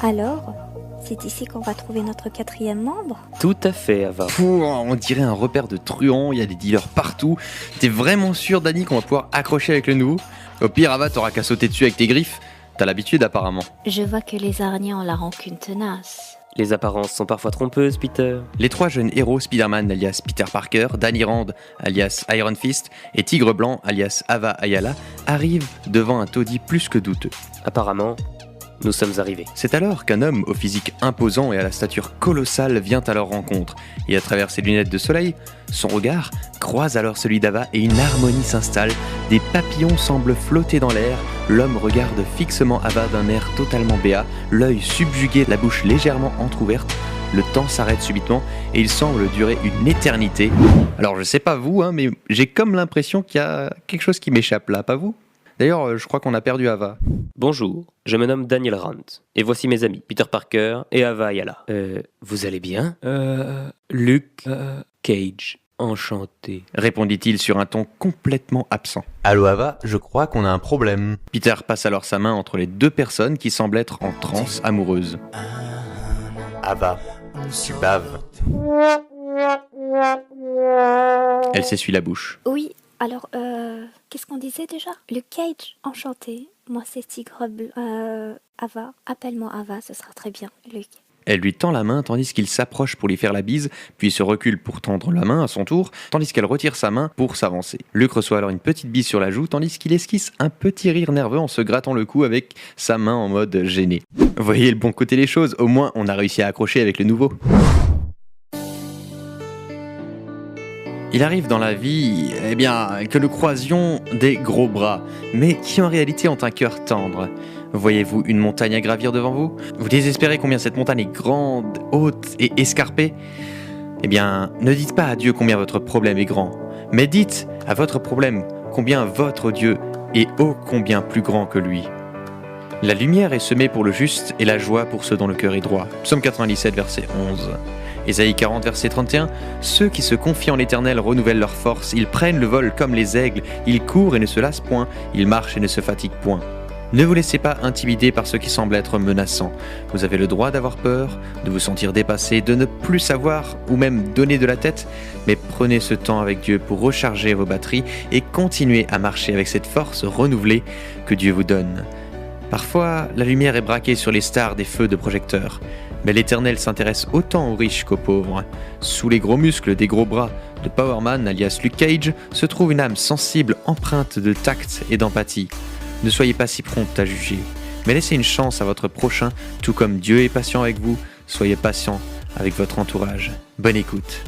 Alors, c'est ici qu'on va trouver notre 4e membre? Tout à fait, Ava. On dirait un repère de truands, il y a des dealers partout. T'es vraiment sûr, Dani, qu'on va pouvoir accrocher avec le nouveau? Au pire, Ava, t'auras qu'à sauter dessus avec tes griffes. T'as l'habitude apparemment. Je vois que les araignées ont la rancune tenace. Les apparences sont parfois trompeuses, Peter. Les 3 jeunes héros, Spider-Man alias Peter Parker, Danny Rand alias Iron Fist et Tigre Blanc alias Ava Ayala, arrivent devant un taudis plus que douteux. Apparemment, nous sommes arrivés. C'est alors qu'un homme au physique imposant et à la stature colossale vient à leur rencontre, et à travers ses lunettes de soleil, son regard croise alors celui d'Ava et une harmonie s'installe, des papillons semblent flotter dans l'air, l'homme regarde fixement Ava d'un air totalement béat, l'œil subjugué, la bouche légèrement entrouverte. Le temps s'arrête subitement et il semble durer une éternité. Alors je sais pas vous, mais j'ai comme l'impression qu'il y a quelque chose qui m'échappe là, pas vous? D'ailleurs, je crois qu'on a perdu Ava. Bonjour, je me nomme Daniel Rand, et voici mes amis, Peter Parker et Ava Ayala. Vous allez bien? Luke Cage, enchanté. Répondit-il sur un ton complètement absent. Allô Ava, je crois qu'on a un problème. Peter passe alors sa main entre les 2 personnes qui semblent être en transe amoureuse. Ava, tu baves. Elle s'essuie la bouche. Oui, alors, qu'est-ce qu'on disait déjà? Le Cage, enchanté. Moi, c'est Tigre Blanc. Ava, appelle-moi Ava, ce sera très bien, Luc. Elle lui tend la main tandis qu'il s'approche pour lui faire la bise, puis se recule pour tendre la main à son tour, tandis qu'elle retire sa main pour s'avancer. Luke reçoit alors une petite bise sur la joue, tandis qu'il esquisse un petit rire nerveux en se grattant le cou avec sa main en mode gêné. Voyez le bon côté des choses, au moins on a réussi à accrocher avec le nouveau. Il arrive dans la vie, que nous croisions des gros bras, mais qui en réalité ont un cœur tendre. Voyez-vous une montagne à gravir devant vous? Vous désespérez combien cette montagne est grande, haute et escarpée? Ne dites pas à Dieu combien votre problème est grand, mais dites à votre problème combien votre Dieu est ô combien plus grand que lui. La lumière est semée pour le juste et la joie pour ceux dont le cœur est droit. Psaume 97, verset 11. Ésaïe 40, verset 31, « Ceux qui se confient en l'Éternel renouvellent leur force, ils prennent le vol comme les aigles, ils courent et ne se lassent point, ils marchent et ne se fatiguent point. » Ne vous laissez pas intimider par ceux qui semblent être menaçants. Vous avez le droit d'avoir peur, de vous sentir dépassé, de ne plus savoir ou même donner de la tête, mais prenez ce temps avec Dieu pour recharger vos batteries et continuez à marcher avec cette force renouvelée que Dieu vous donne. Parfois, la lumière est braquée sur les stars des feux de projecteurs, mais l'Éternel s'intéresse autant aux riches qu'aux pauvres. Sous les gros muscles des gros bras de Power Man, alias Luke Cage, se trouve une âme sensible empreinte de tact et d'empathie. Ne soyez pas si prompt à juger, mais laissez une chance à votre prochain, tout comme Dieu est patient avec vous, soyez patient avec votre entourage. Bonne écoute.